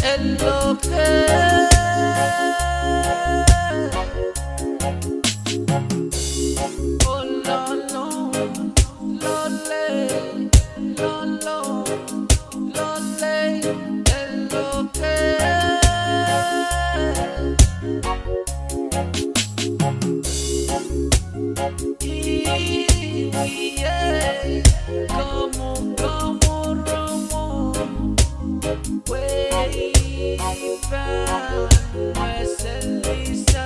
es lo que oh no no lo ley lo ley es lo que como rumor pues Elisa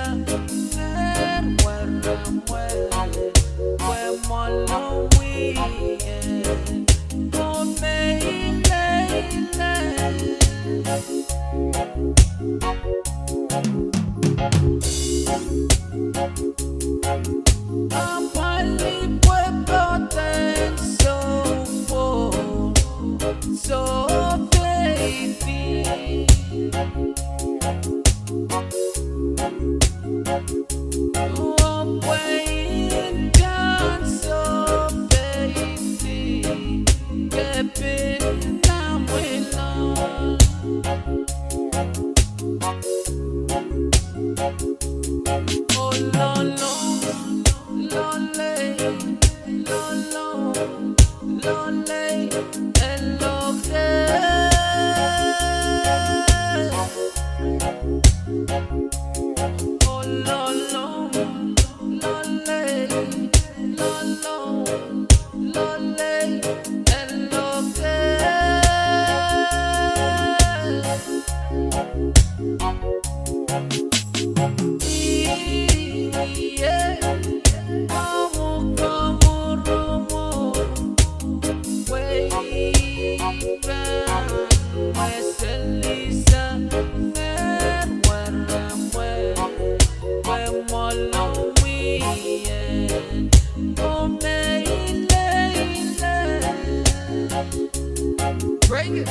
so baby I'm weighing down so baby keeping down with love oh lonely and bring it.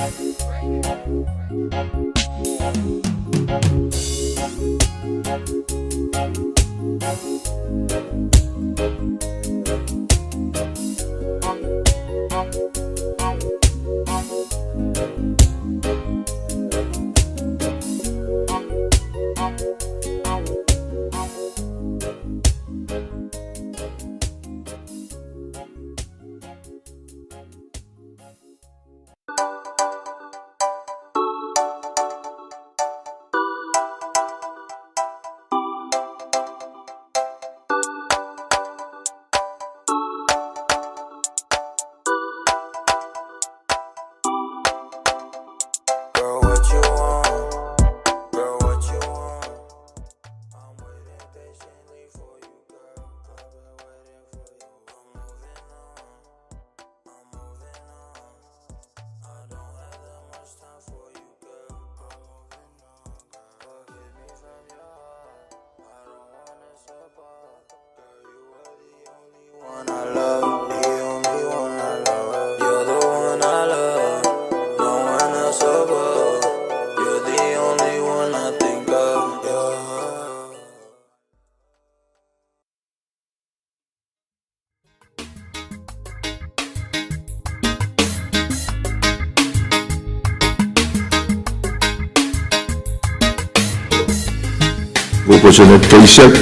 Opportunity Kaisak,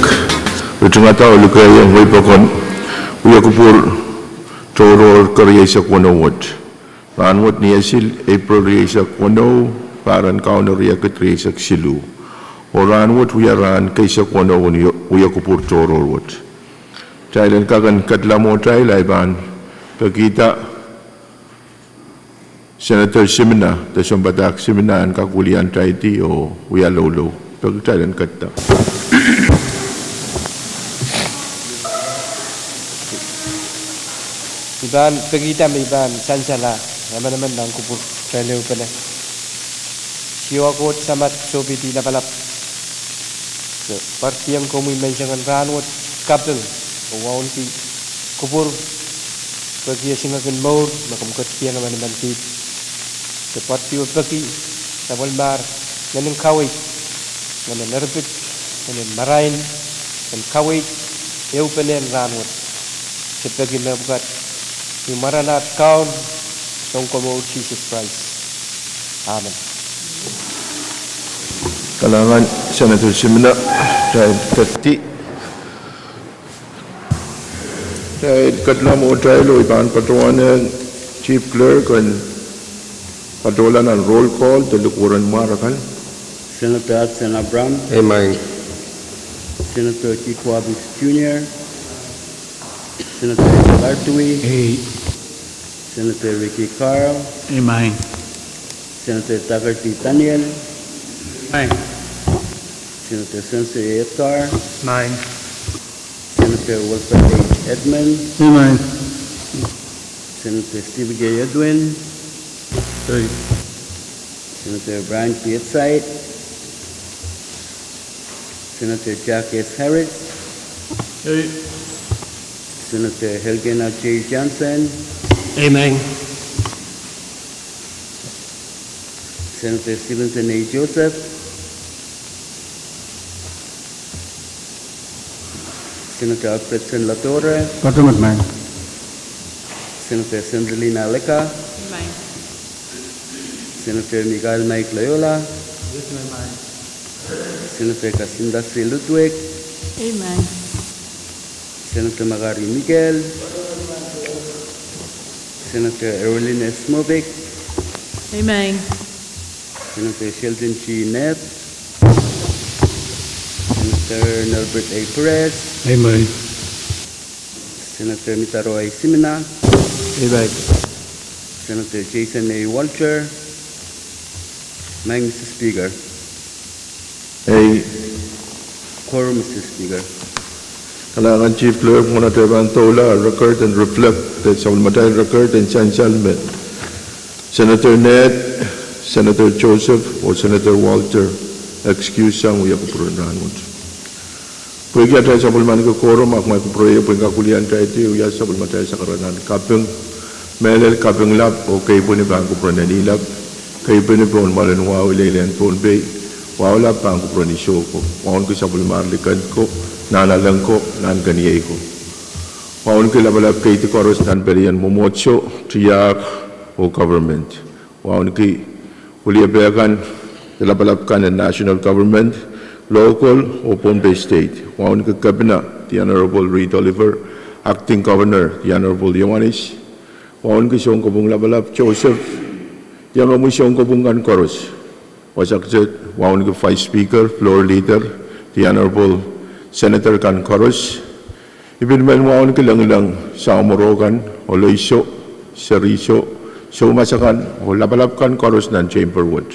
Rutungata Lukaya, Wipokon, Uyakupur, Toro, Koreasak 101. Ranwat Niasil, April Riasak 10, Paran Counter Riakat Riasak Silu. Or Ranwat Uyaran, Kaisak 101, Uyakupur Toro Wood. Thailand Kagan Katlamo Thailand, Pagita, Senator Simina, the Sombadak Simina and Kakulian Taiti or Uyalolo. Thailand Katta. Iban pagita iban sansala naman ng kupur trailer pala. Siwa ko samat so biti na palap. So parti yang kami mentionkan ranwat kapel wawon ti kupur pagi singakan maur makam katiang naman ti. So parti pagi tabal mar nanong kawit nanong nerbit nanong marain nan kawit eu penen ranwat. Sepagi na bukat Maranatha count, Song Jesus Christ. Amen. Kalangan Senator Simina dahil kati dahil katlam o dahil o iban patuan Chief Clerk and patulan ang roll call talukuran marakan. Senator Hudson Abram, Amen. Senator Kiko Abis Jr., Senator Edward Artui, Senator Ricky Carl, Amen. Senator Tucker T. Daniel, Senator Sensor Edgar, Amen. Senator Wilfred H. Edmund, Amen. Senator Steve J. Edwin, Senator Brian P. Sight, Senator Jack S. Harris, Senator Helgen J. Johnson, Amen. Senator Stevenson A. Joseph, Senator Alfredson Latorre, Patumat man. Senator Sandrelina Leka, Senator Miguel Mike Loyola, Senator Casinda C. Ludwig, Amen. Senator Magari Miguel, Senator Erwin S. Movic, Amen. Senator Sheldon G. Neff, Senator Nelbert A. Perez, Amen. Senator Mitaro A. Simina, Amen. Senator Jason A. Walter, Mr. Speaker, Ay quorum, Mr. Speaker. kalangan Chief Clerk muna tayo tola record and reflect that sa ulmatay record and chansalment. Senator Ned, Senator Joseph o Senator Walter excuse ang uya kupurunan mo. Pwede tayo sa ulman ko quorum ak may kuproyo pwede kakulian tayo iti uya sa ulmatay sa karanan. Kapeng melel kapeng lap o kayo po ni bangko purunan ilap kayo po ni po malanwa ulilan po bay wala pa ang kupro ni Shoko. Waon ko sa bulmarlikan ko, nanalang ko, nan ganiyay ko. Waon ko labalap kay Tikoros nan berian mumotso, tiyak o government. Waon ko uliabegan, labalap ka ng national government, local o Pohnpei State. Waon ko kabina, the Honorable Reed Oliver, Acting Governor, the Honorable Yomanis. Waon ko siyong kubong labalap Joseph, yang amoy siyong kubong Koros. Wasakjit, waon ko Vice Speaker, Floor Leader, the Honorable Senator Kan Koros. Ibinman waon ko lang sa Amorogan, o Loiso, Seriso, Sumasakan, o Labalapkan Koros ng Chamberwood.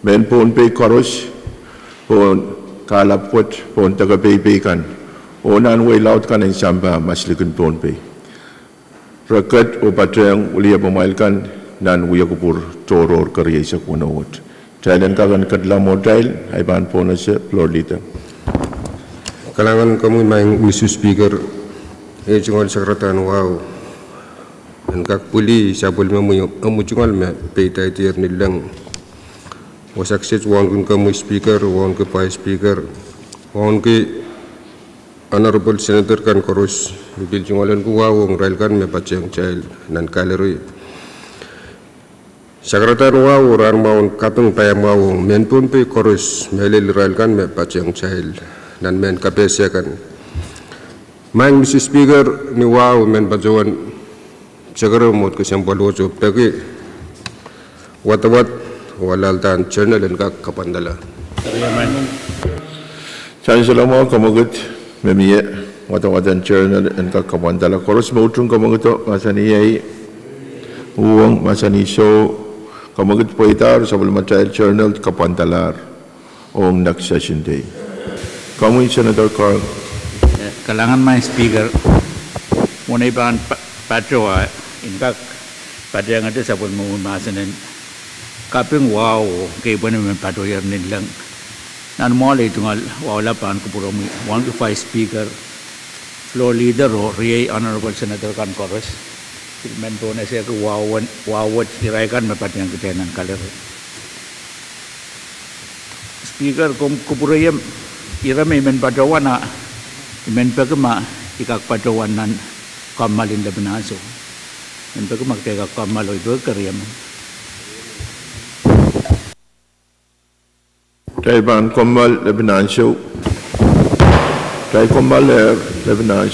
Men Pohnpei Koros, po Kalapwat, po Tagabaybaykan, o nanway laut kan ng Samba, Maslikun Pohnpei. Rakat o patrang uliya pumailkan, nan uyakupur toror karya sa kunawot. Dahil kagan kadla model ay ban po na siya floor leader. Kalangan kami maing Mr. Speaker, jungal sakratan wow. Dan kak puli sabol mamu jungal me peita itu nilang. Wasakset wan kun kami Speaker, wan ke Vice Speaker, wan ke Honorable Senator Kan Koros, bil jungalan ku wow ngral kan me paceng child nan kalerui. Sakratan wow ran maun kapeng payam wow men Pohnpei Koros melil ral kan me paceng child dan men kapesya kan. Main Mr. Speaker ni wow men bajawan sagara mot ke sampal wajib tapi watawat walal tan channel dan kak kapandala. Saya selama kamugut memiye watawatan journal and kakapandala koros mautung kamuguto masani ay uang masani show kamugut po itar sa bulmatay journal kapandalar ong next session day. Kamu Senator Carl. Kalangan may speaker. Muna ipan patroa. Inkak pada yang ada sabun mau masanan. Kapeng wow kay pun naman patoyar nilang. Nan mole tungal wala pan kupuromi. One to five speaker. Floor leader o Ria Honorable Senator Kan Koros. Men po na siya ko wawat iraikan mapatiyang kitenan kalir. Speaker kupurayam irame men padawan na men pagma ikak padawan nan kamalin da binaso. Men pagma kaya kamaloy do karyam. Tay Ban Komal Lebanon Tay Komal Air Lebanon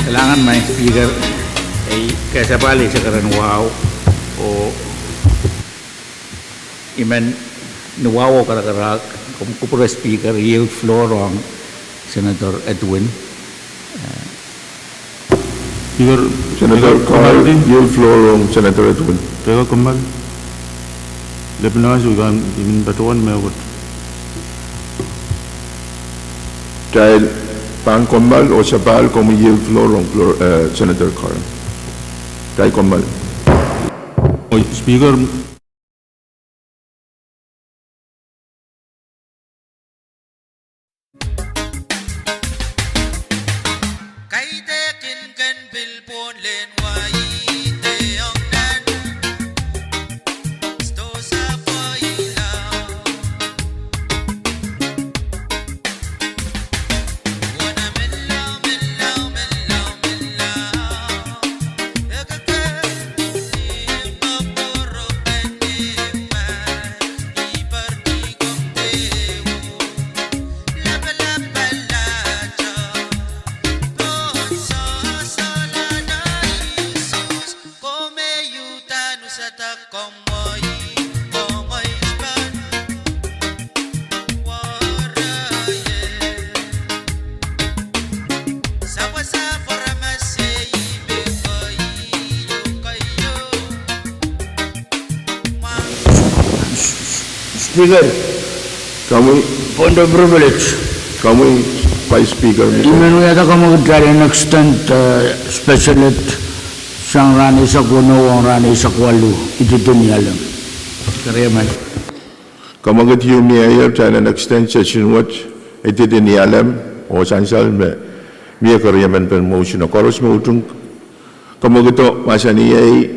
Kailangan may speaker ay kaysa bali sa karan wow o iman nuwawo karakarak kung kupura speaker yield floor ang Senator Edwin. Speaker, Senator Carl, yield floor on Senator Edwin. Tega Kamal. Lebanon juga ingin batuan mewat. Dahil Pan Komal o Sabal kung yield floor on Senator Carl. Dahil Komal. Oh, Speaker, Kay tekin kan bilpon Speaker, Kami, point of privilege. kami, Vice Speaker, Imen yata ka mag-try and extend special it sang rani sa kuno ang rani sa kwalu. Ito din niya lang. Kaya man. kamagat yung mayor tayo na extend session watch, iti din niyalam, o sansal me, miya karyaman pen motion, koros me utong, kamagito, masaniyay,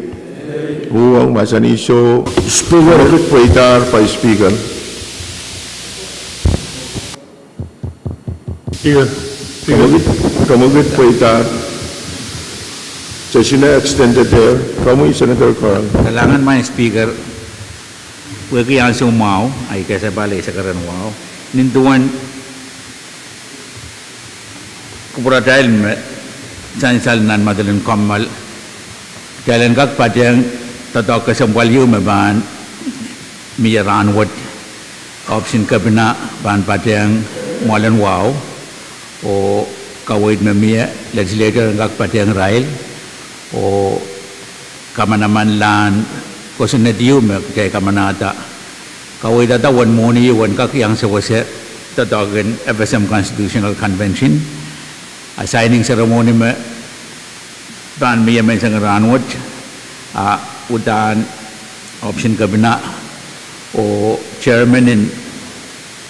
uwang, masaniso, Speaker, kamagat pwaitar, Vice Speaker. Kamagit pwaitar, session na extended there, kamu Senator Carl. kailangan man speaker, huwag kaya sumaw, ay kaya balik sa karan wow. Ninduan, kupura dahil sansal nan madaling kamal, kailan kak padyang tatok kasambal yu maban, miyaran wat, option kabina, ban padyang malan wow, o kawait mamia, legislator kak padyang rail, o kamanaman lan, kosan na diyo me kay kamanata kaway wan mo ni wan kak yang sa wase tatagan FSM Constitutional Convention assigning ceremony me ban miya men sang ranwat udan option kabina o chairman in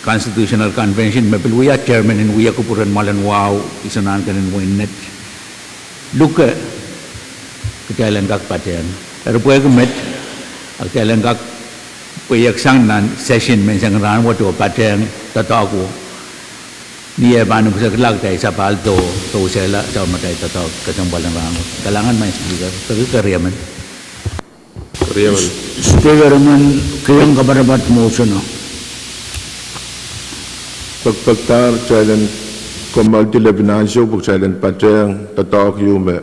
Constitutional Convention me pilwiya chairman in wiya kupuran malan wow isanan kanin winnet luka kailan kak patian pero puwag met kailan kak puyak sang nan session men sang ran wato patian tatago niya ba nung sa lag tayo sa palto to sela sa matay tatag kasang balang rangot kailangan may speaker pero karyaman speaker man kayang kabarabat motion no Pagpagtar, challenge, kumalti lebinansyo, pag challenge pateng, tatak yume.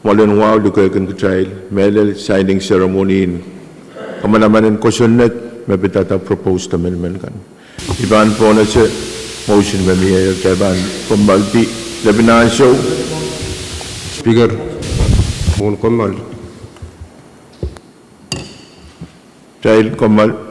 Walang wow, lukayakan ka child, melel signing ceremony. Kamanaman ng kusunet, may pitata proposed amendment kan. Iban po na siya, motion may mayor, kaiban, kumalti lebinansyo. Speaker, mohon kamal. Child, kumal.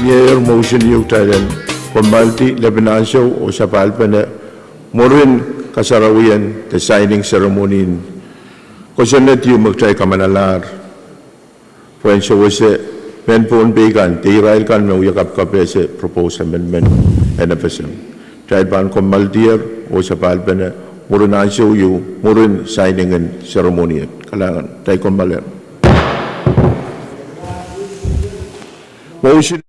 Mayor motion yung Thailand, kumalti lebinansyo o sa palpana, morin kasarawian, the signing ceremony. Kusunet yung magtay kamanalar. When siya wase, men po unbigan, tirail kan may uyakap kapese proposed amendment NFSM. Try ban kumaltier o sa palpana, morin ansyo yung, morin signing and ceremony. Kalangan, tayo kumaler. Motion.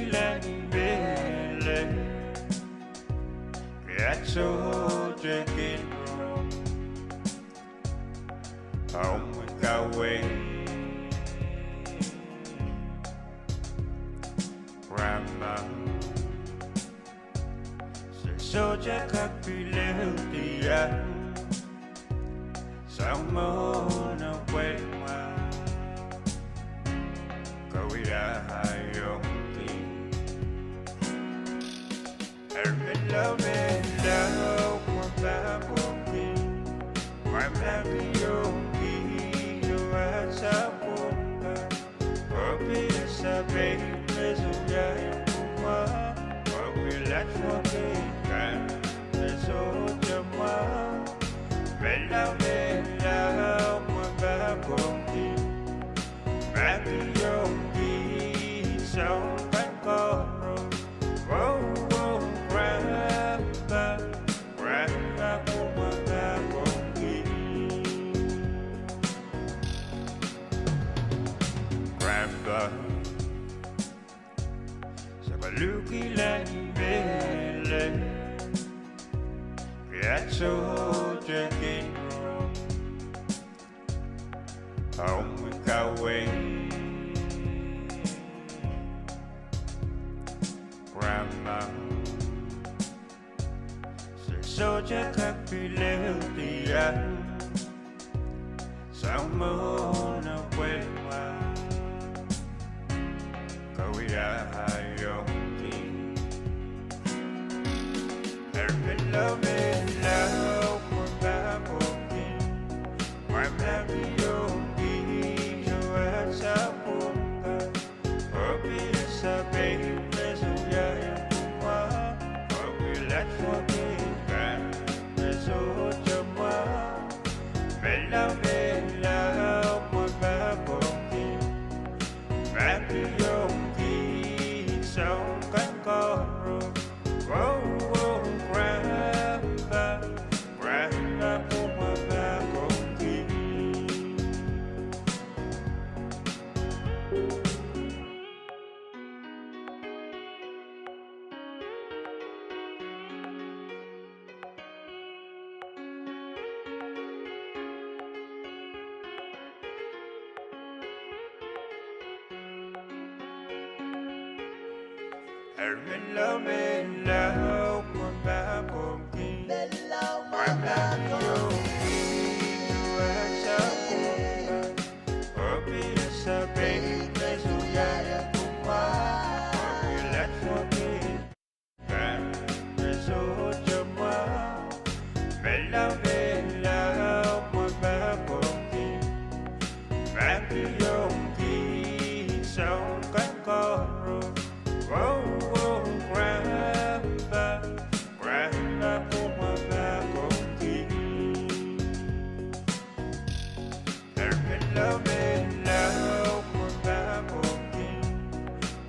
belle Piazzo Gennaro Home Galway Grandma Se soja kapileutian Samona Wema Kawira Hayonti Hello, Mwababoki Mwamabioki Yoasapunga Obia Sabe Mezuya Yukuma Obila Chwakika Mezoja Mwa Mela Mwababoki Mabioki Saupankoro Sabaluki la belle Piazzo Gennaro Home Galway Grandma Se soja kapileutian Samona Wema Kawira Hayonti Hello, Mwababoki Mwamabioki Yoasapunga Obia Sabe Mezuya Yukuma Obila Chwakika Mezoja Mwa Mela Mwababoki Mabioki Saupankoro Grandma Mwababoki Hello, Mwababoki Mwamabioki Yoasapunga Obia Sabe Mezuya Yukuma Obila Chwakika Mezoja Mwa Mela Mwababoki Mabioki Saupankoro Grandma Mwababoki Hello, Mwababoki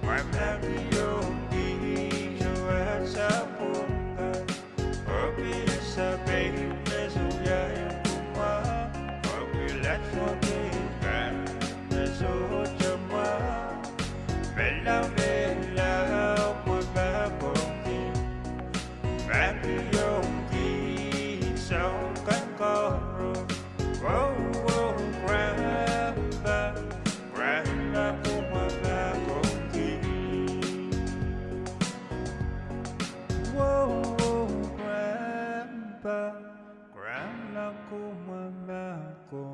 Mwamabioki Yoasapunga Obia Sabe Mezuya Yukuma Obila Chwakika Mezoja Mwa Mela Mwababoki Mabioki Saupankoro Grandma Mwababoki Grandma Mwababoki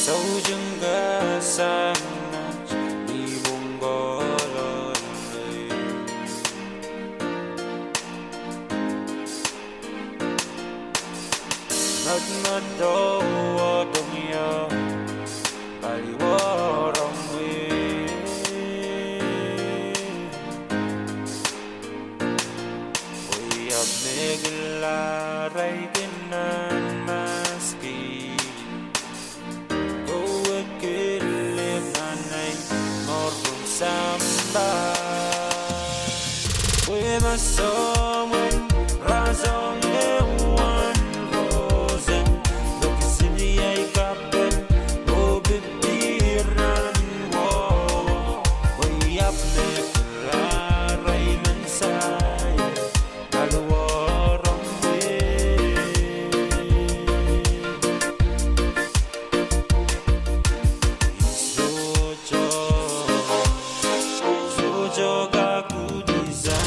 소중가 상나지 이본 걸었네 넛넛도 어동이여 빨리 워렁위 Uyab niglaray ginan maski Uwagilib nanay morong samba Uy masomong razong ewan rosen Lukisiliyay kapel o bibiran wo Uyab niglaray mansay Alwarong Sujo gaku dizan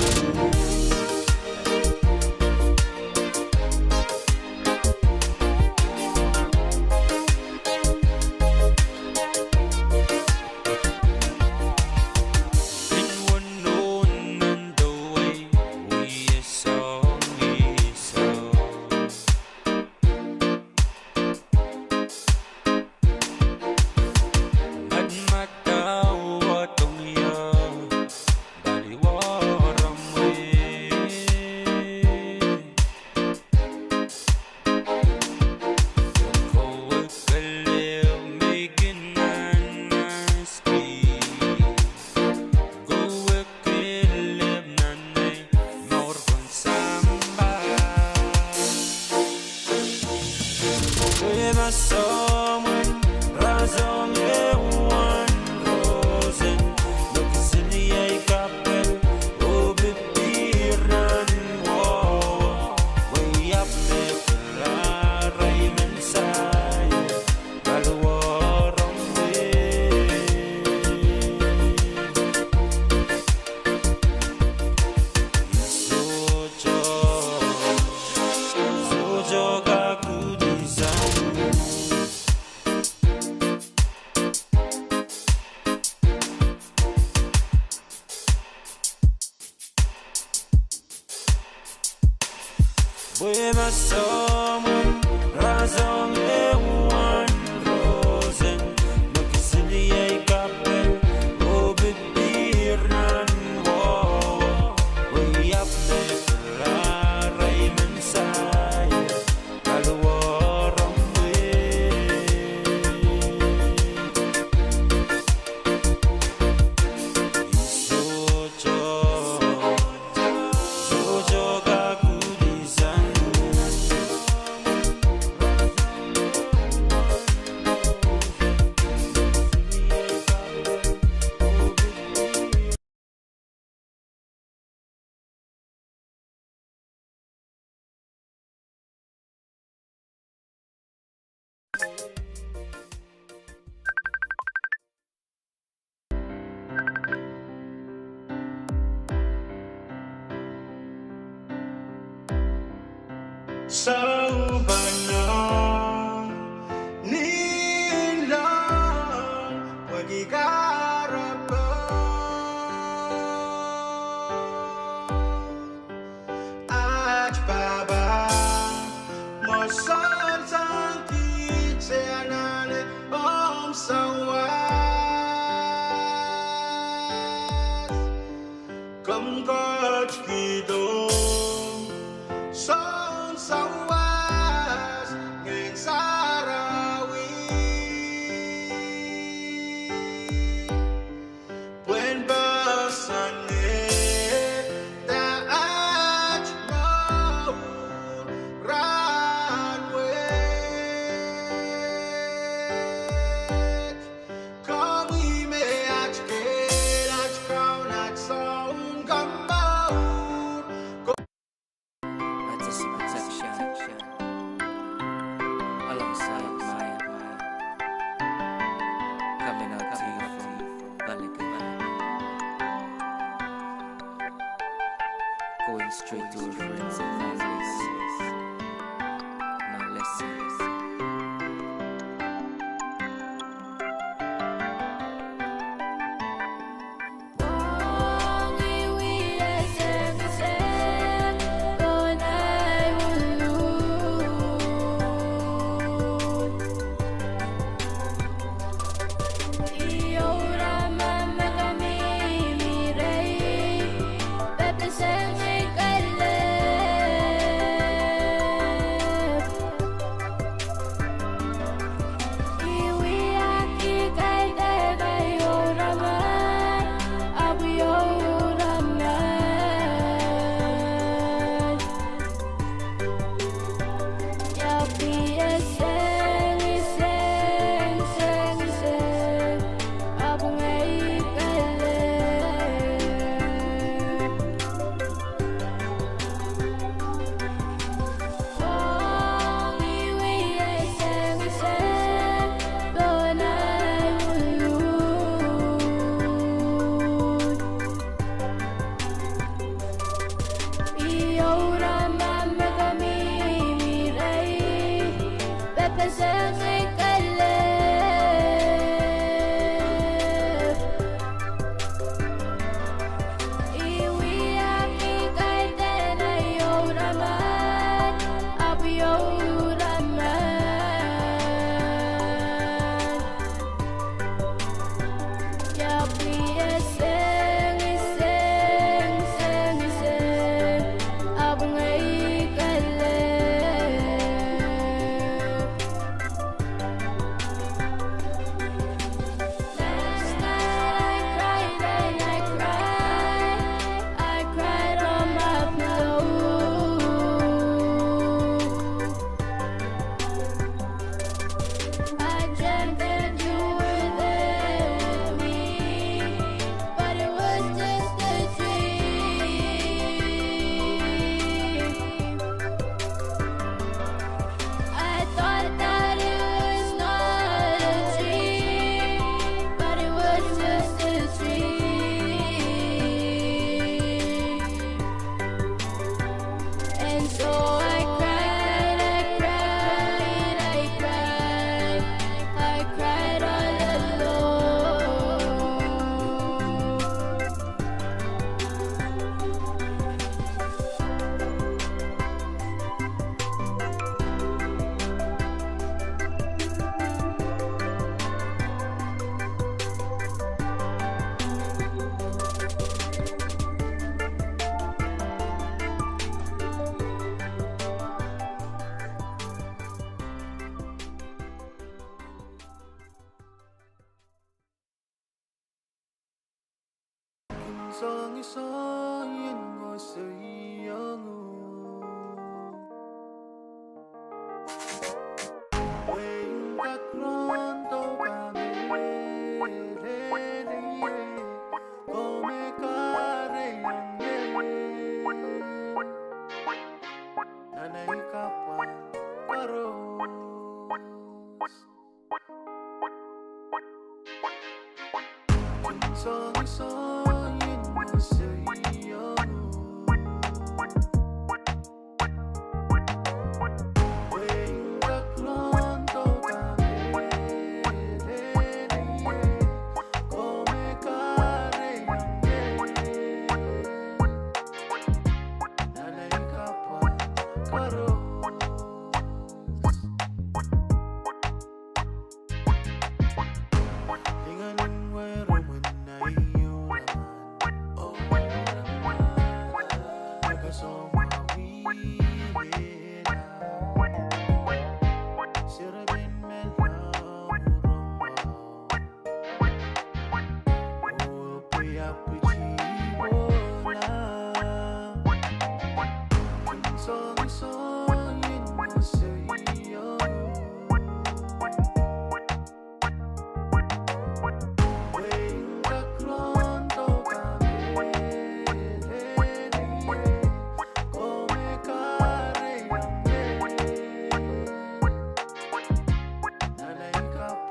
Someone razong ewan rosen Lukisiliyay kapel o bibiran wo Wayap nekularay mensay Alwarong Sujo gaku dizan Buhay masomong razong ewan rosen Magkasiliyay kapel o bibiran wo Wayap nekularay mensay Alwarong Sujo gaku dizan Saubanang nilang pag-ikarapang At baba mo son sang kitsenane om sawas Kamkat kidong son sawas ngeng sarawi Buen basane taat mau ranwet Kami me achke ach kau nat saung kambaur Protection alongside Maya coming out to you from Balikan, going straight to our friends and families. Now listen. 이성이성인 것을 이영우 왜인가 그런 도가 메레레예 꼬메가레 양예 나네 이카파 까로스 이성이성인 것을 이영우 왜인가 그런 도가 메레레예 꼬메가레 양예 나네 이카파 까로스 링하는 외로움은 나의 요란 내가서 위에라 시럽인 멜로우롱 오페 아프지 몰라 성성인 것을 이영우 왜인가 그런 도가 메레레예 꼬메가레 양예 나네 이카파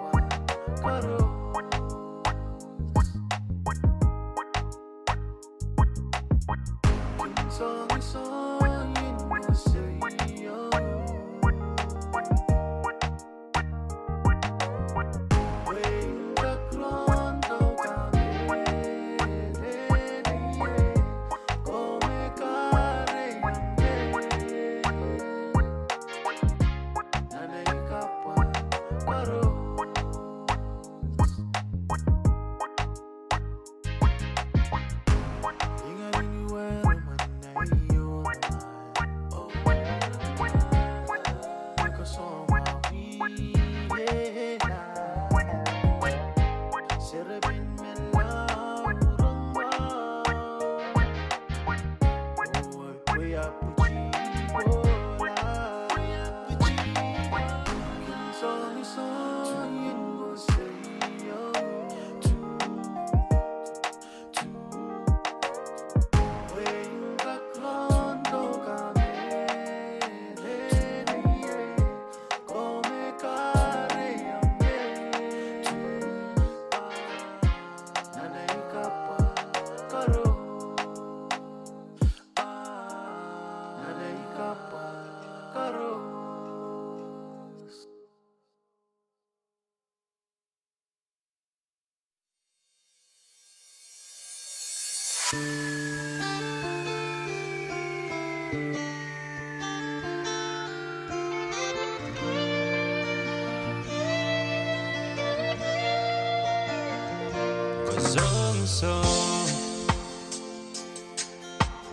까로스 이성이성인 것을 이영우 왜인가 그런 도가 메레레예 꼬메가레 양예 나네 이카파 까로스 링하는 외로움은 나의 요란 내가서 위에라 시럽인 멜로우롱 왜 아프지 몰라 이성이성인 곳을 이영우 왜인가 그런 도가 메레레예 꼬메가레 양예 나네 이카파 까로스 나네 이카파 까로스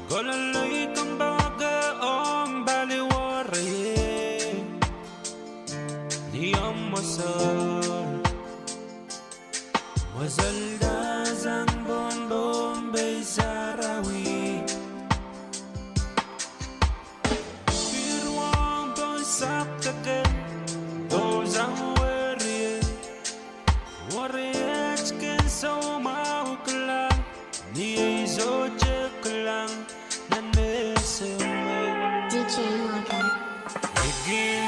Golaloy kang baga ang baliwari Diyam masal Wazalda zang bon bombay sarawi Pirwang pasak takan O zang wari Wari echken so maukla Ni zo cheklang Nan mesemay DJ Morgan. Igin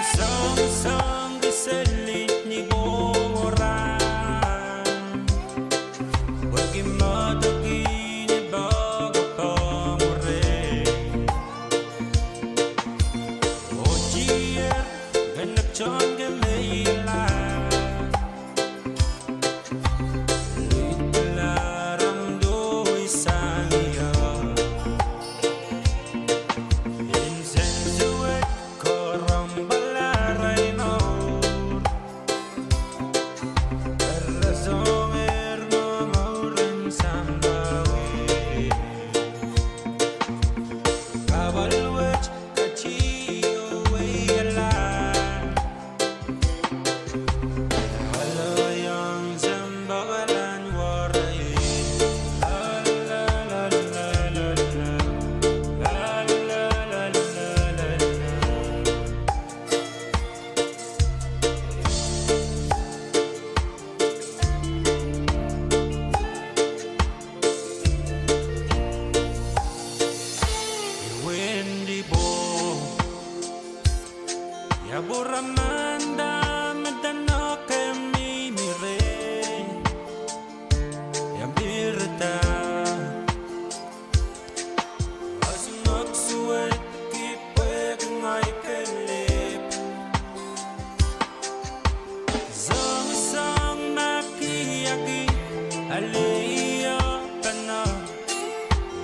sang gisalit ni Boran Wagi madagi ni bago pamure O jier ganak chon gamayla Litlaram do isang iya Insensuet koram balaray maur Razomer mamauren sambawi Kabalwech kachiyo wayala Yaburamanda madano kami mire Yambirta Asmak suwet kipwek ngay kalip Zong sang nakiyaki Aliya kana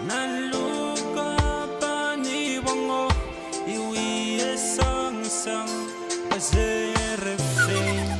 Naluka paniwango Iwi sang sang As a refrain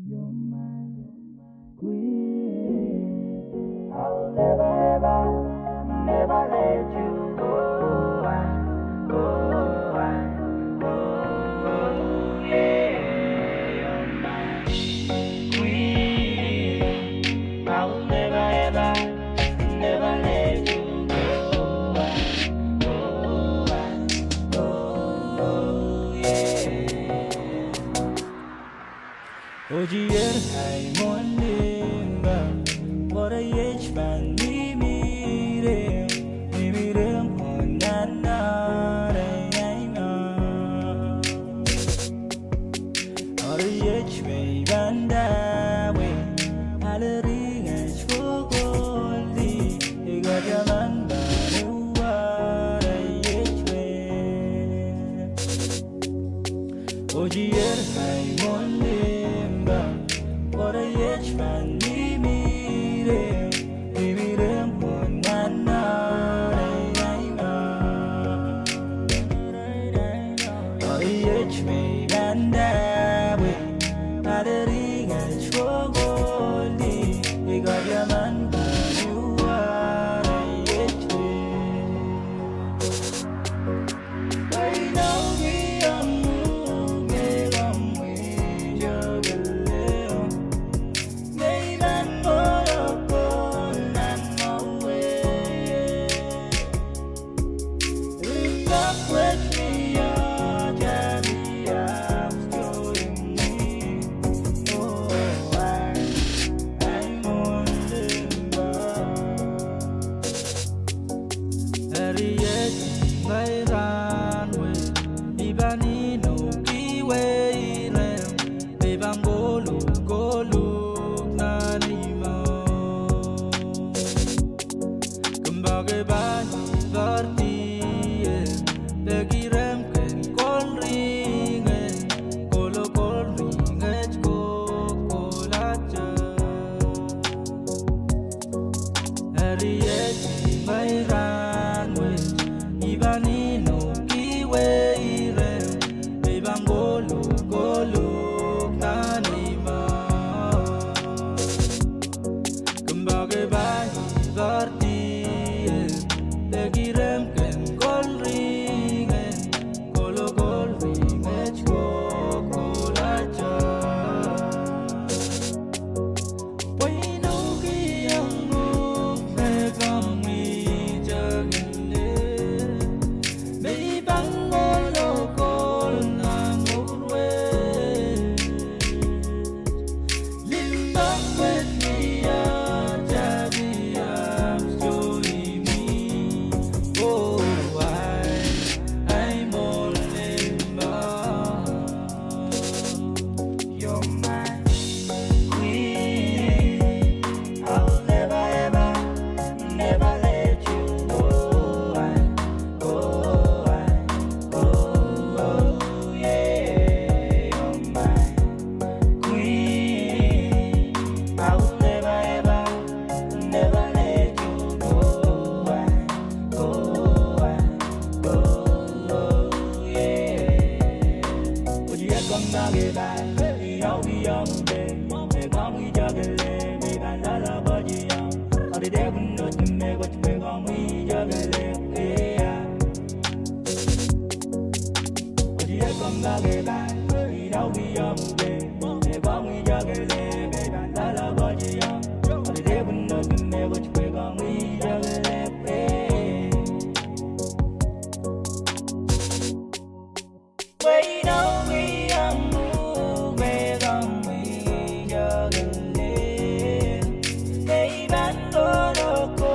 You're my queen. I'll never ever, never let you go. Go, go, yeah. You're my queen. I'll never ever, never let you go. Go, yeah. Ojier hay muốn đêm vào What a age man mi rem hồn nan na đây ngay na Or a age may banda we Aleri ngay phố goldi Iga jaman ba nuwa đây age man Ojier hay muốn đêm vào What a age man mi rem hồn nan na đây ngay na Or a age may banda we Aleri ngay phố goldi Iga jaman ba nuwa đây age man Why now we are moving on we juggle Maybe I'm more upon and away Look up with me, Johnny, I'm showing me Oh, I'm on the bar Harriet, my runway Ibani no kiway lem Bebang golu nanimo Kembage bani vartie Begirem ken kol ringe Kolo kol ringe kolacha Harriet may runway Ibani no kiway rem Bebang golu nanimo Kembage bani vartie Begirem ken kol ringe Kolo kol ringe kolacha Why no kiyangu Megang mi jagile May bangolo kol nangulwe Live back with me, Daddy, I'm showing me. Oh, I'm all in love. You're my queen. I'll never ever, never let you go. Yeah, you're my queen. I'll never ever, never let you go. Yeah. Would you ever come back again? I'll be young, baby. They call me juggling, baby. I love you young. All the devil knows to me what you call me juggling, yeah. Would you ever come back again? I'll be young, baby. They call me juggling, baby. I love you young. All the devil knows to me what you call me juggling, yeah. Wait on me, I'm moving on me, juggling. Baby, I'm gonna go.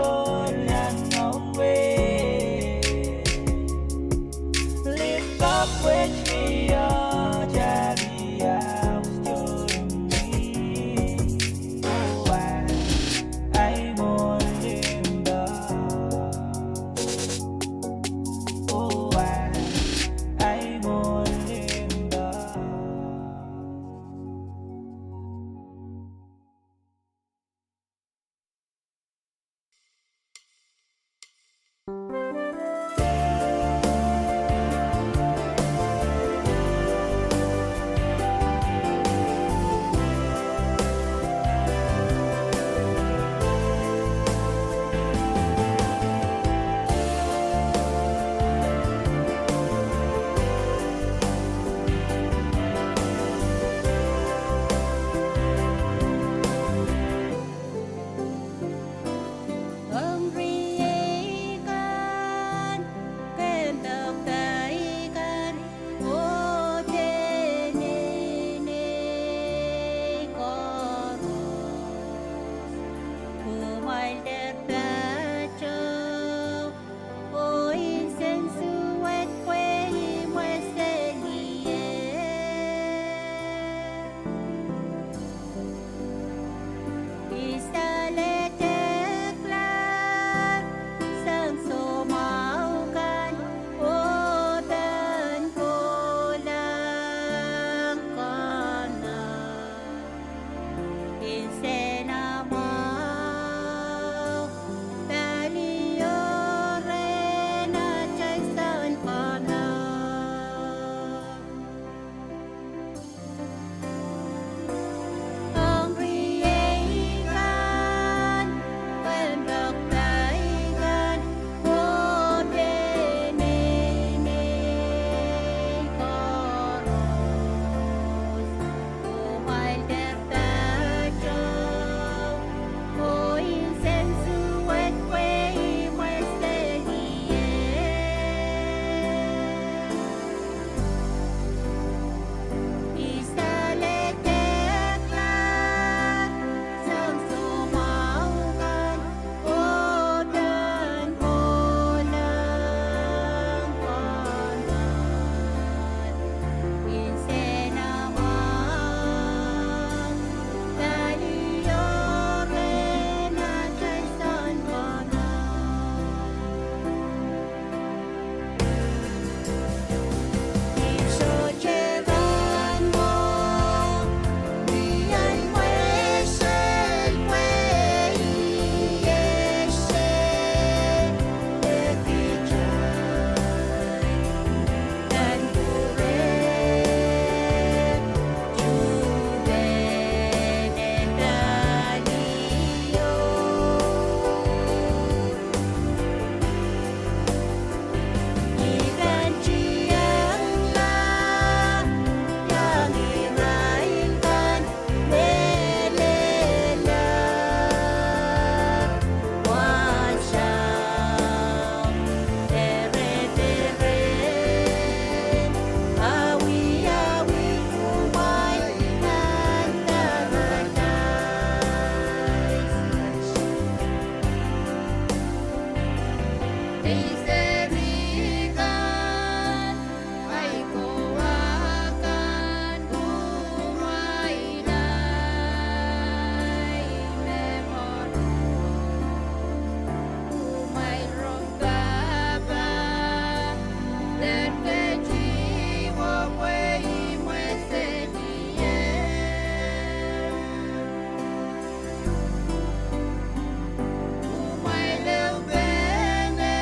diserikan, baiko akan umainai memon, umai rongkabang, dan kejiwa wei muesedien. Umay leu bene,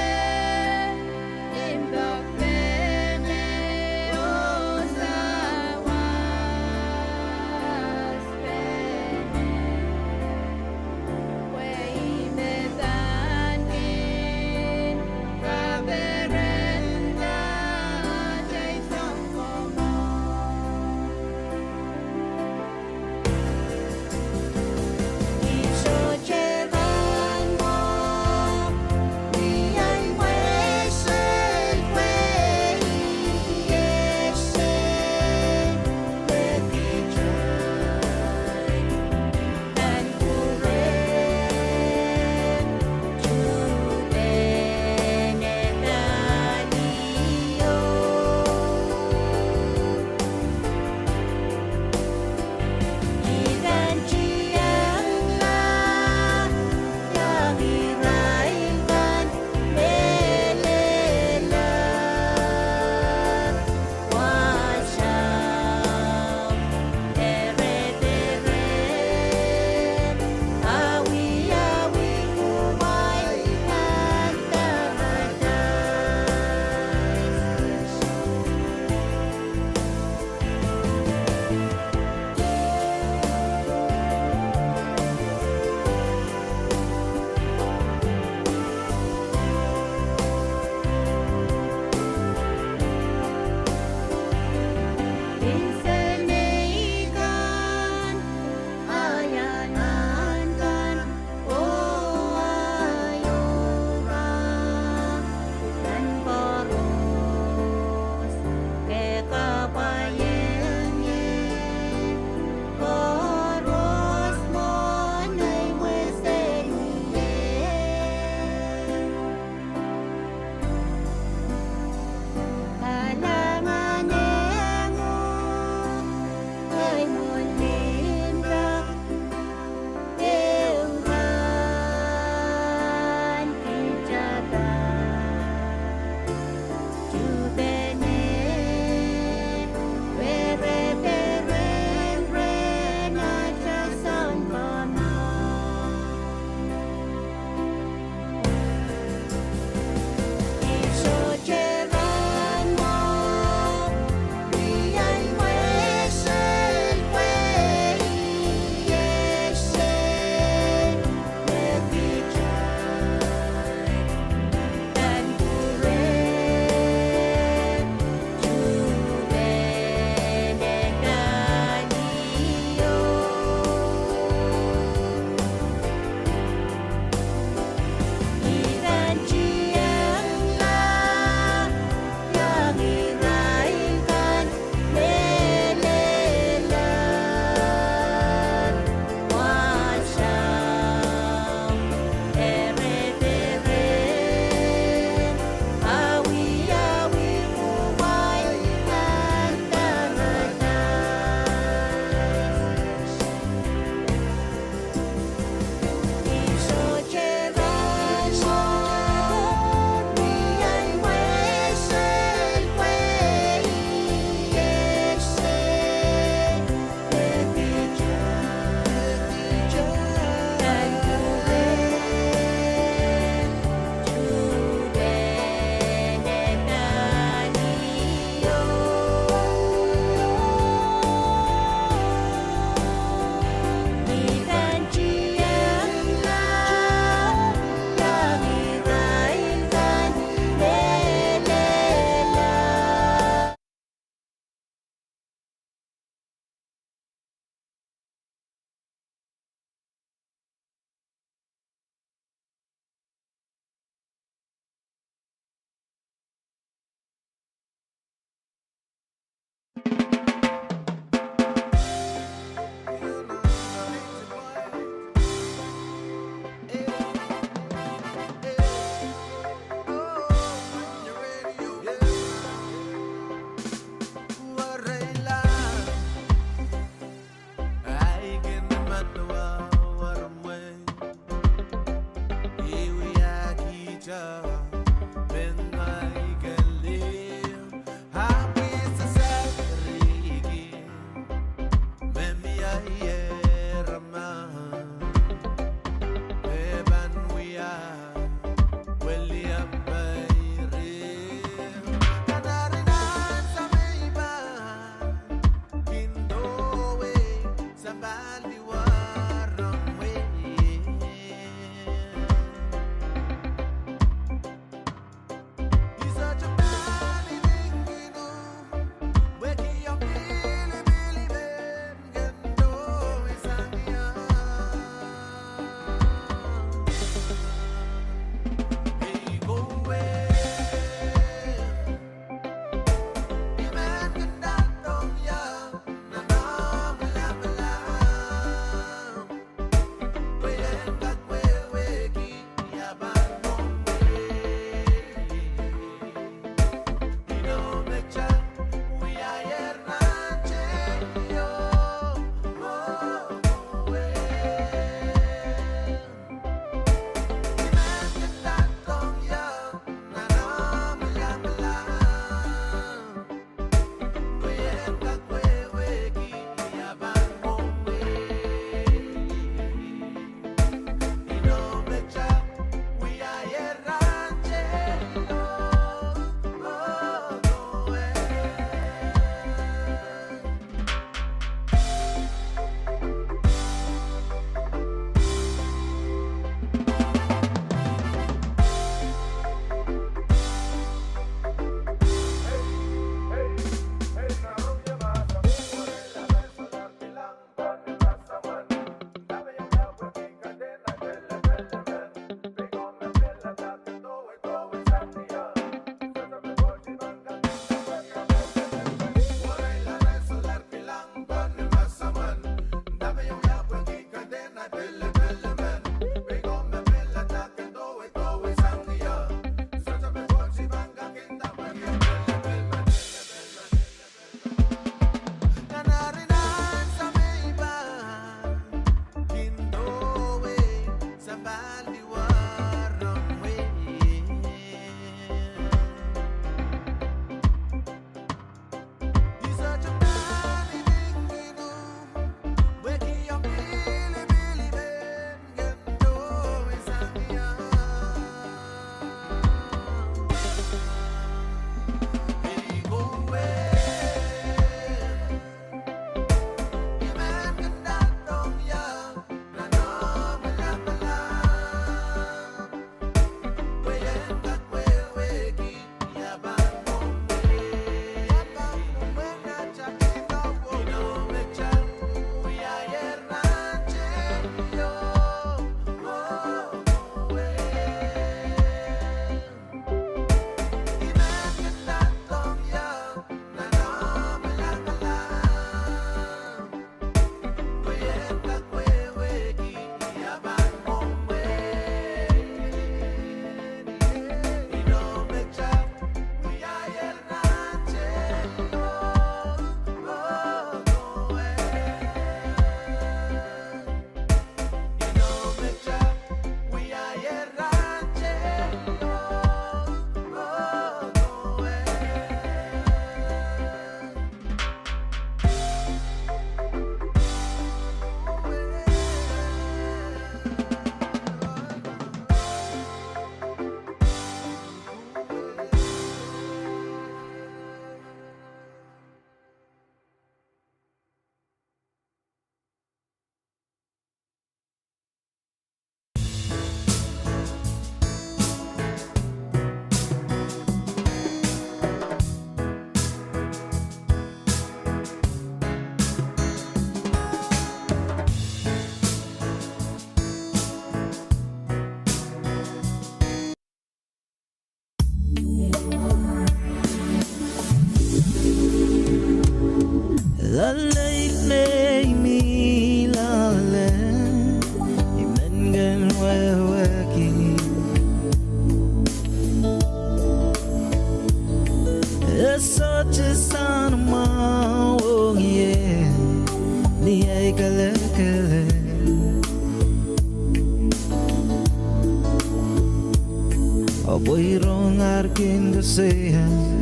Oboirong arkin kasihan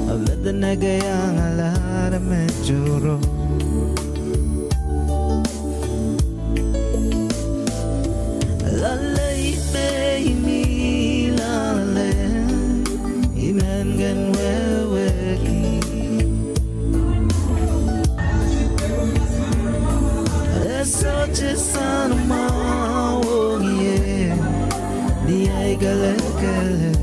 Alada na gayang alara medjuro Lalay me lale Iman gan weweki Eso chisan mawong ye Di ay gale-gale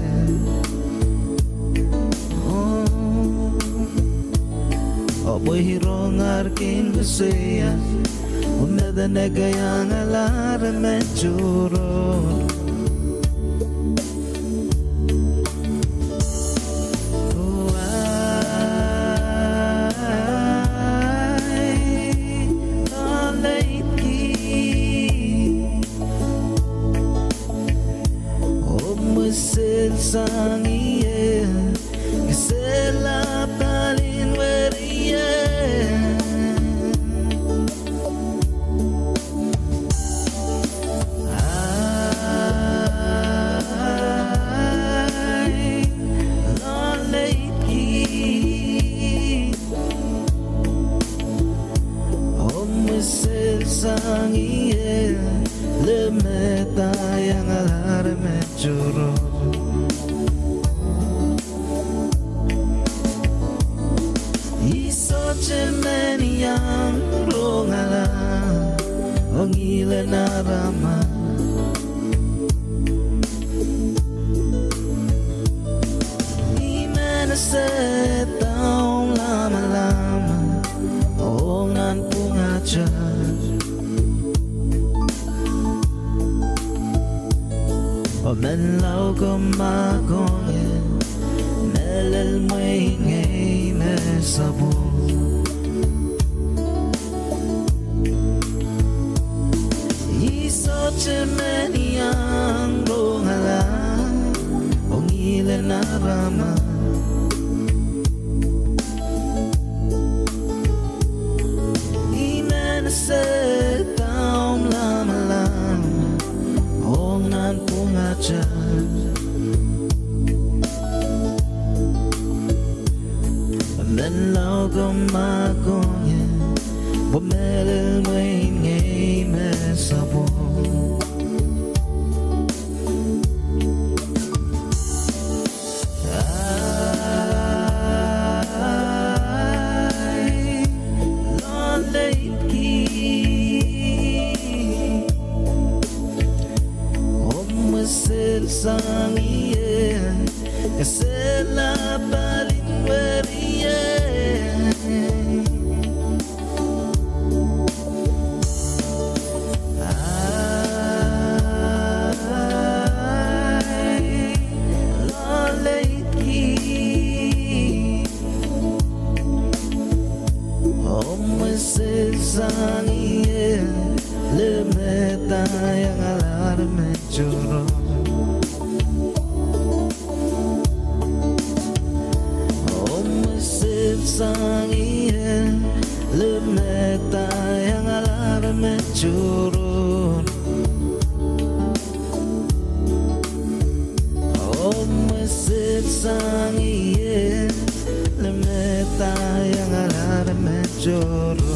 Oboy hirong arkin kusaya Umeda na gayang alara medjuro Sang iya Kesela palin weria Ay Loleki Omusel sang iya Lemeta yang alar medjuro Cemeni yang rongala Ongile narama Imana setahun lama-lama Ongan pungajar Omenlau kumagongye Melel mwingay mesabong Cemeni yang rongala Ongile narama Imana setahun lama-lama Ongan pungajar Menlau kumagongye Bumelil mwingay mesabong Sang iya Kesela paling weria Ay Loleki Omusel sang iya Lemeta yang alar medjuro sang iya Lemeta yang alar medjuro Omusel sang iya Lemeta yang alar medjuro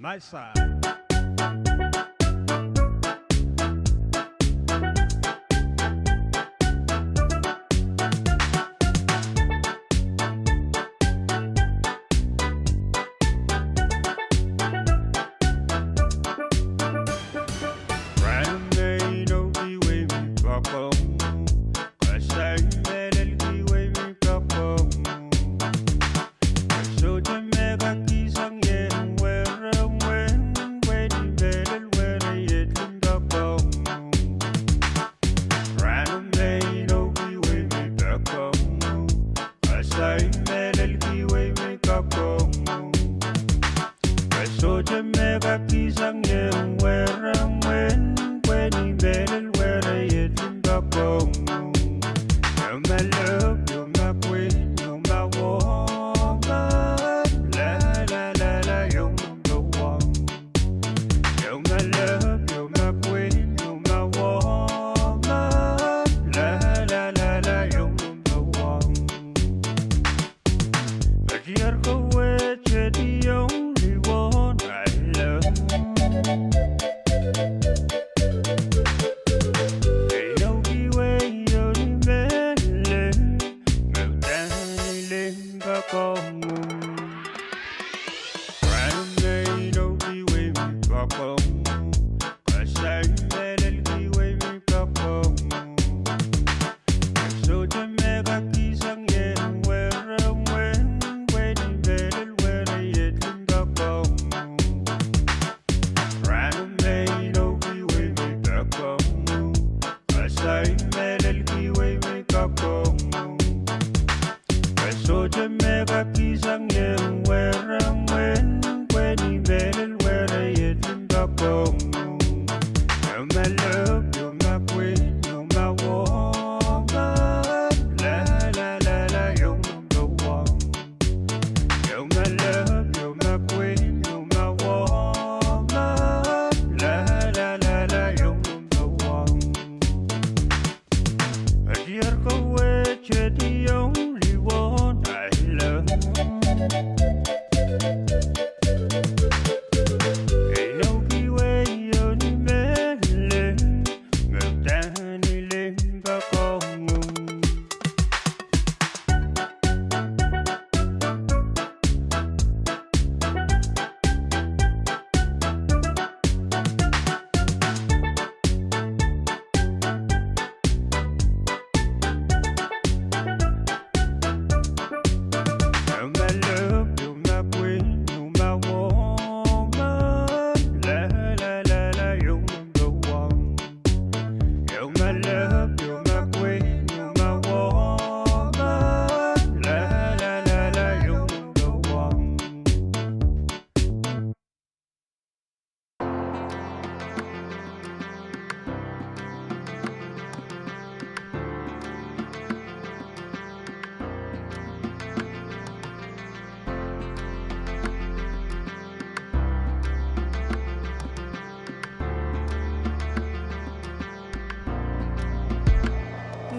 my side.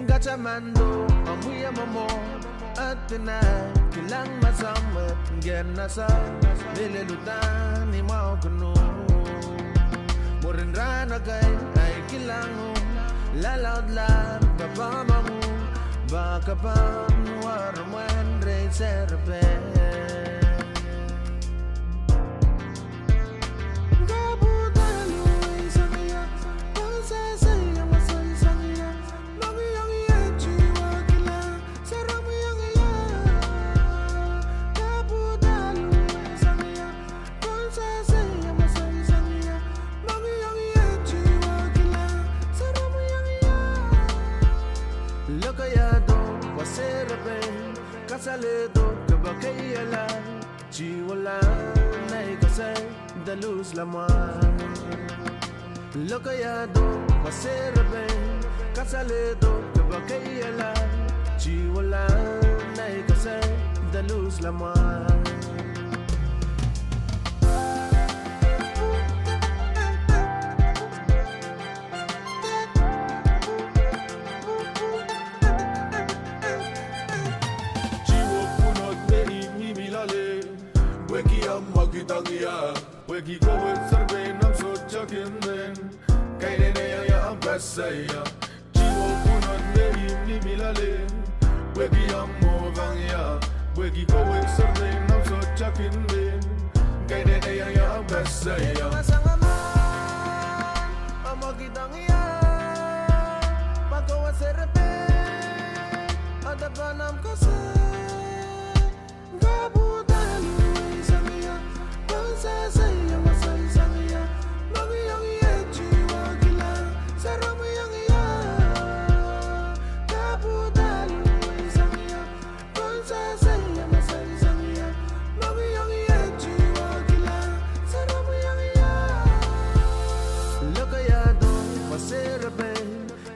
Gachamando, amuya mamo, atina, kilang masamat, genasa, nilelutan ni mau kunu. Murin ranagay ay kilango, lalaud lar, babamangu, baka panwarmuen rey serpe. Kasaledo kabakayala jiwala nay kasay dalus laman lokayado paserabe kasaledo kabakayala jiwala nay kasay dalus laman. Weki ko with survey nam so chucking then. Kaine ne ya ambasaya. Chiwo punot ne ni milale. Weki amovang ya. Weki ko with survey nam so chucking then. Kaine ne ya ambasaya. Amagidang ya. Pagawa serpe. Ada banam kasa.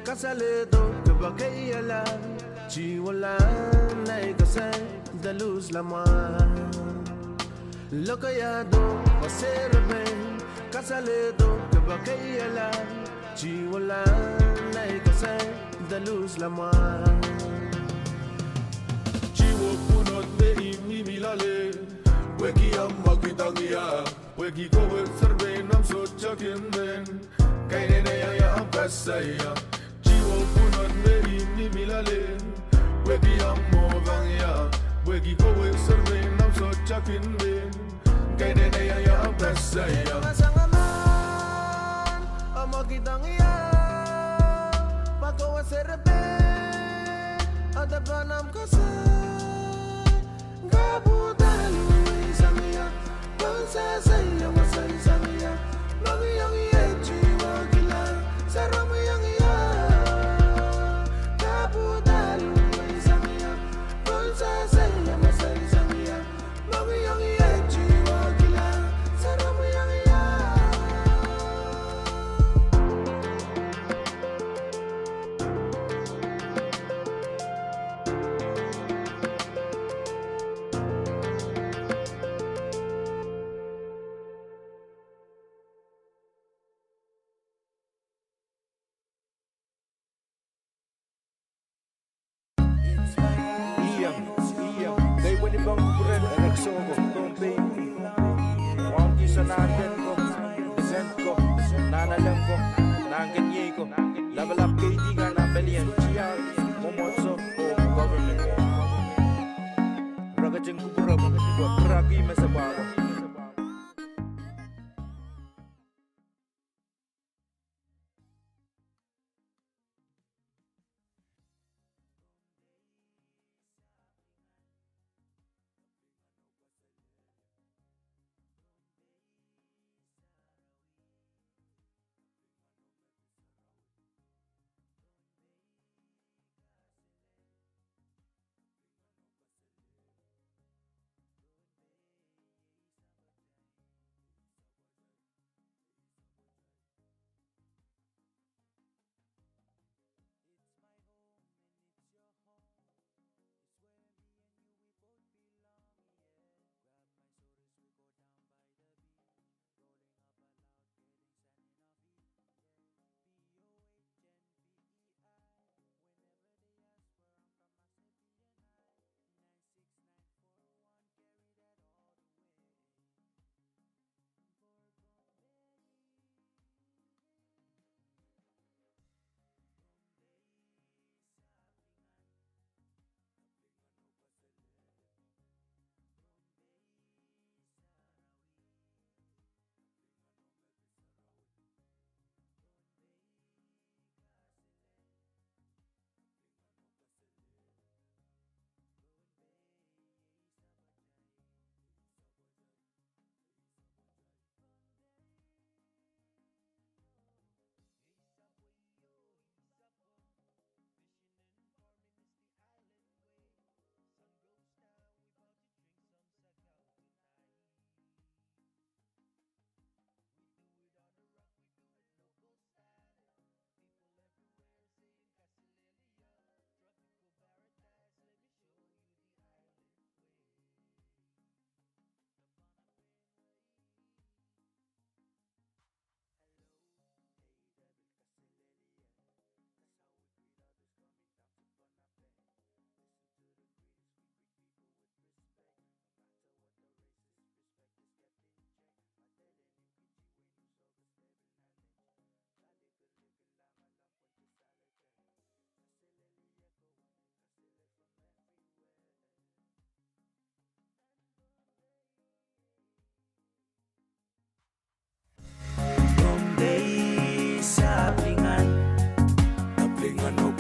Kasaledo kabakayala chiwala nai kasay daluz laman lokayado maserabe kasaledo kabakayala chiwala nai kasay daluz laman chiwo punot de imilale weki amakitangia weki kowe serve nam so chakinden kaine ne ya ambasaya punot meri ni milale weki amovang ya weki kowe serve nam so chakinde kaine ne ya ambasaya masangaman amagidang ya pagawa serbe ada banam kasa gabudalu isamiya bansa saya masal samia mami yang yeji wagila saramu yang level up KD ka na belian GR momotso o government ragajeng kubura mo pragi masabawa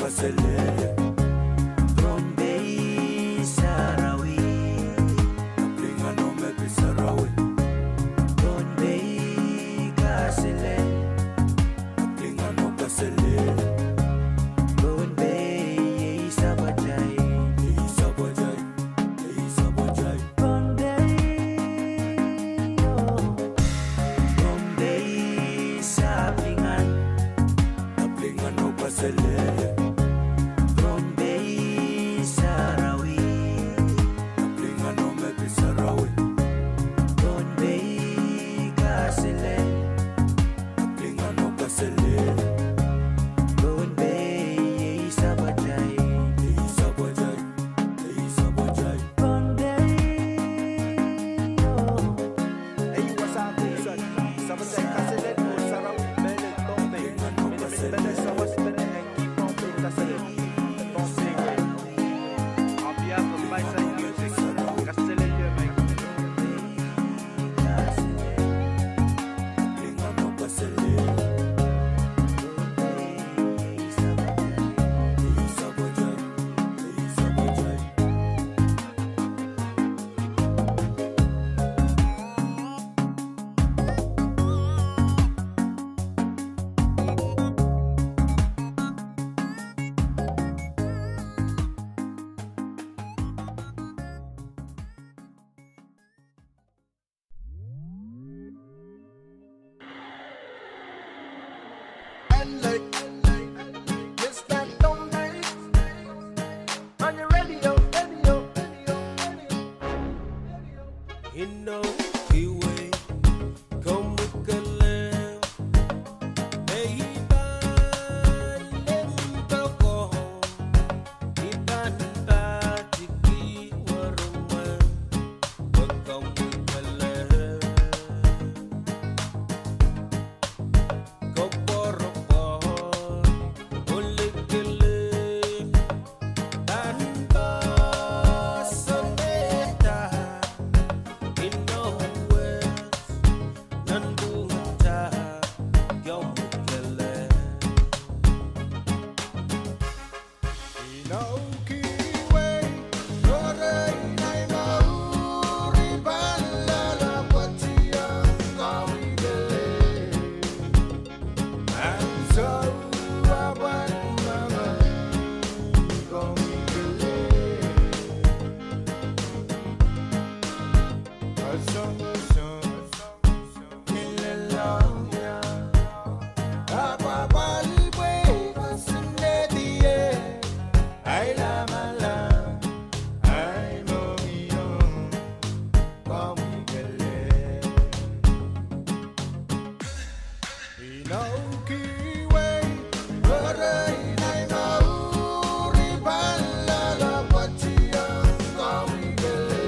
Kaselele Bombay Sarawi Kaplinga no mepi Sarawi Bombay Kasele Kaplinga no Kaselele Bombay Sabajay Sabajay Sabajay Bombay Bombay Saplingan Kaplinga no Kaselele Bombay Sarawi Kaplinga no mepi Sarawi Bombay Kasele Kaplinga no Kasele Bombay Sabajay Sabajay Sabajay Bombay Hey, what's up, son? Sabajay Kasele o Sarawi Mele Bombay Minimum sa was better and keep on playing Kasele Don't sing it On behalf of my son music Kasele here, man Kaplinga no Kasele Sabajay Sabajay Yes, that don't make on your radio. You know the way come kale hey ban go iban ta tiki waruma come kale go porpo ulikile dan ba soneta in no words, none bunta yom kele. Inauki way, Koray nay mauri balala patiyang kawidele. And so awan mama kawidele. Asong ilelang ya, apapalibwe kasinediye. Ay la mala, ay mo iyong pamigale. Pinaukiwe, oray na'y mauri balala patiyang pamigale.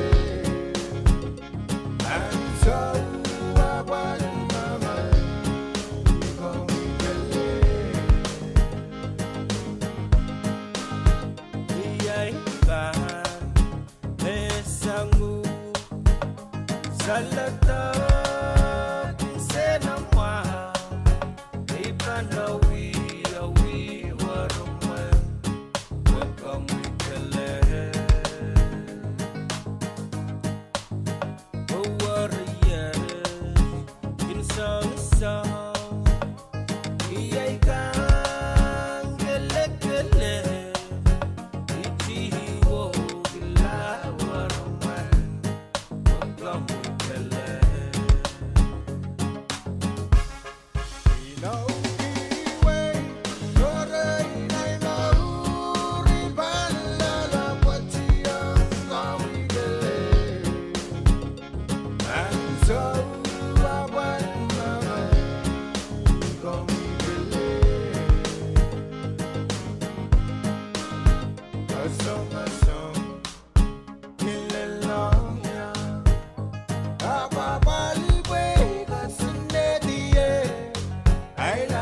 Ang sawawan naman pamigale. Iyay bahan mesangu salata senamwa ibanawi awi waruma wakamikale warriors insang song iyay kang kele ichiwo gila waruma wakamikale Pinaukiwe, oray na'y mauri balala patiyang kawidele. Ang sawawan naman kawidele. Asong ilelang ya, apapalibwe kasinediye. Ay la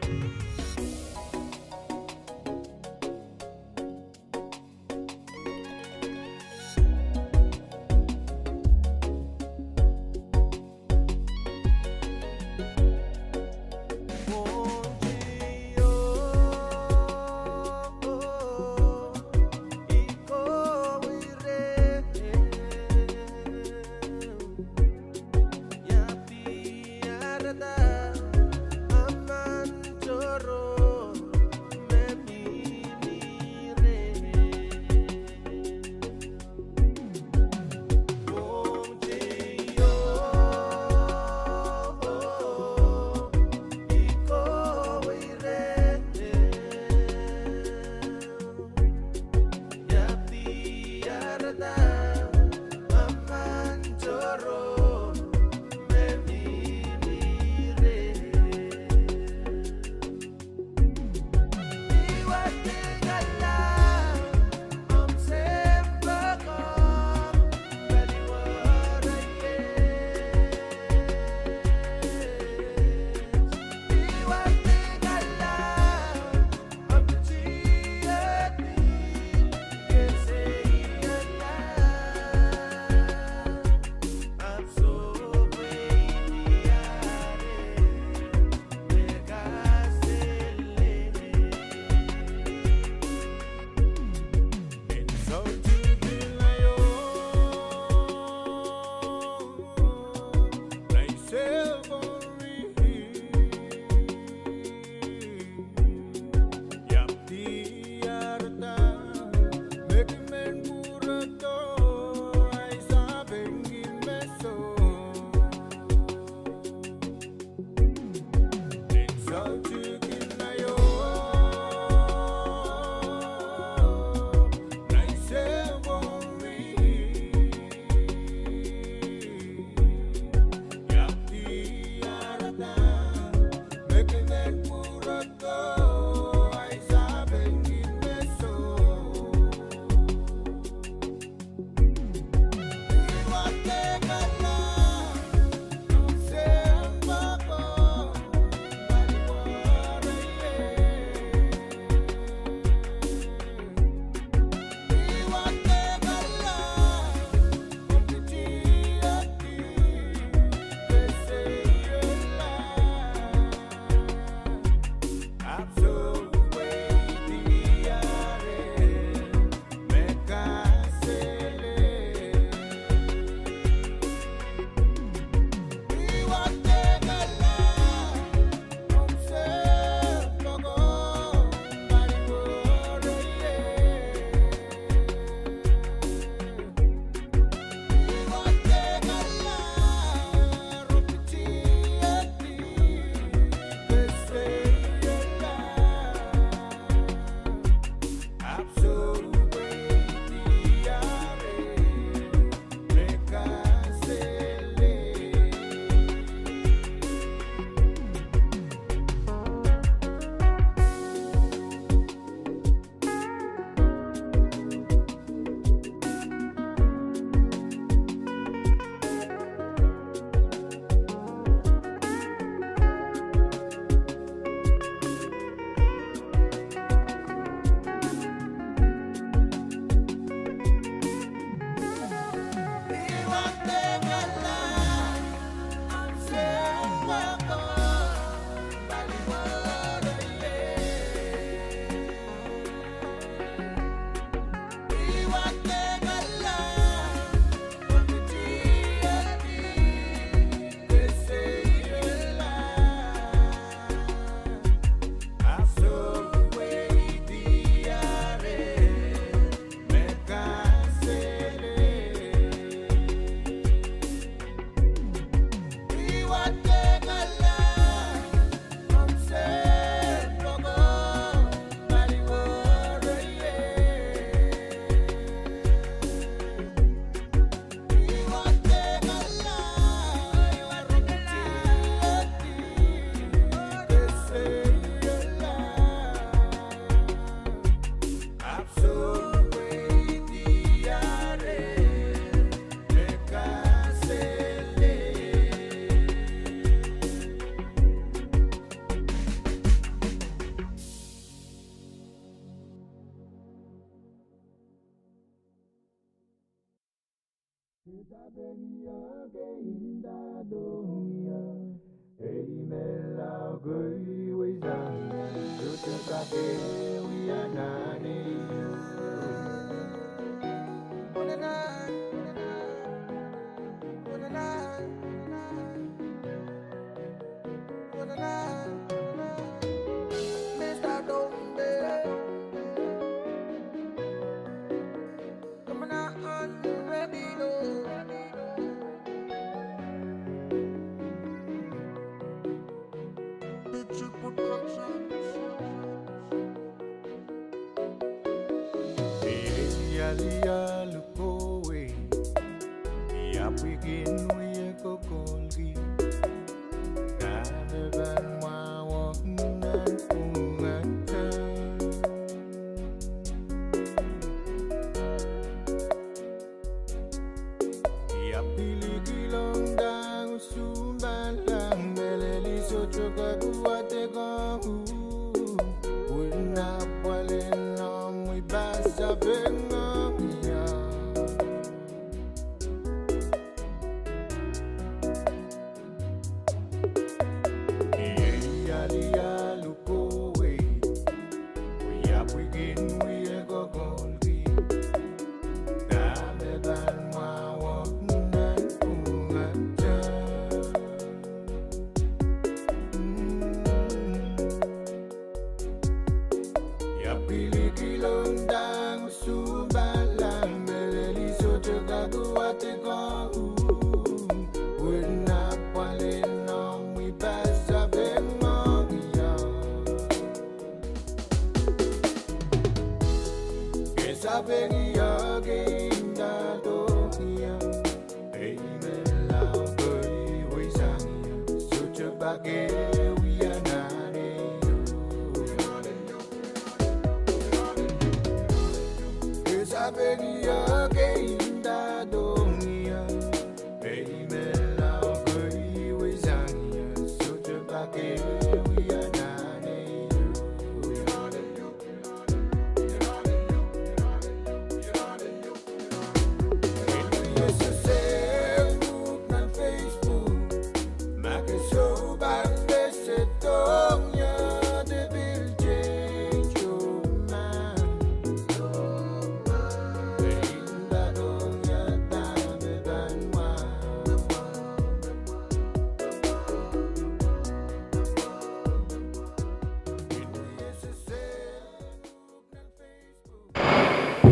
Ya piarda aman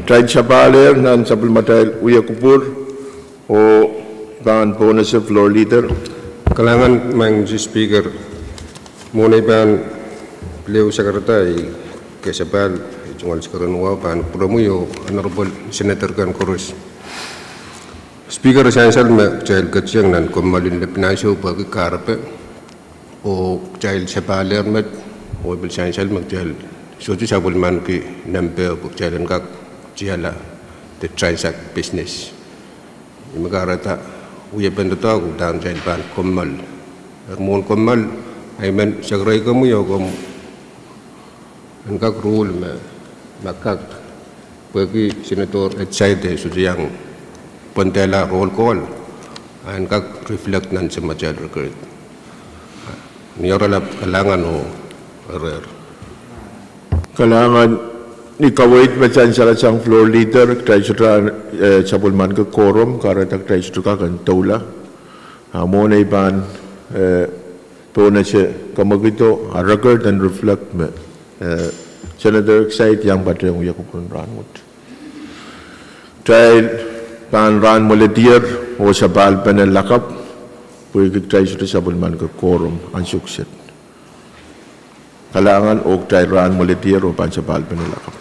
Tried Shabaler nan supplemental Uya Kupur o ban bonus floor leader. Kalangan mang speaker muna ban Leo Secretary Kesabal jungal sekarang ban promuyo Honorable Senator Kan Korus. Speaker saya salma child kacang nan komalin le pinasyo bagi karpe o child Shabaler met o bil saya salma child soju sabul man ki nampe o child kak Jiala the transact business. Imagarata uya bendotaw dan jail ban komal. Mon komal ay men sagray kamu yo kom angkak rule makak bagi senator outside sujang pentela roll call angkak reflect nan semacam record. Nioralap kalangan o erer. Kalangan ni kawait macam salah sang floor leader try sutra sabulman ke quorum karena try sutra kan taula mo na iban bonus kamagito record and reflect me senator excited yang pada yang yakupun ranmut try pan ran moletier o sabal panel lakap puig try sutra sabulman ke quorum ansukset kalangan og try ran moletier o pan sabal panel lakap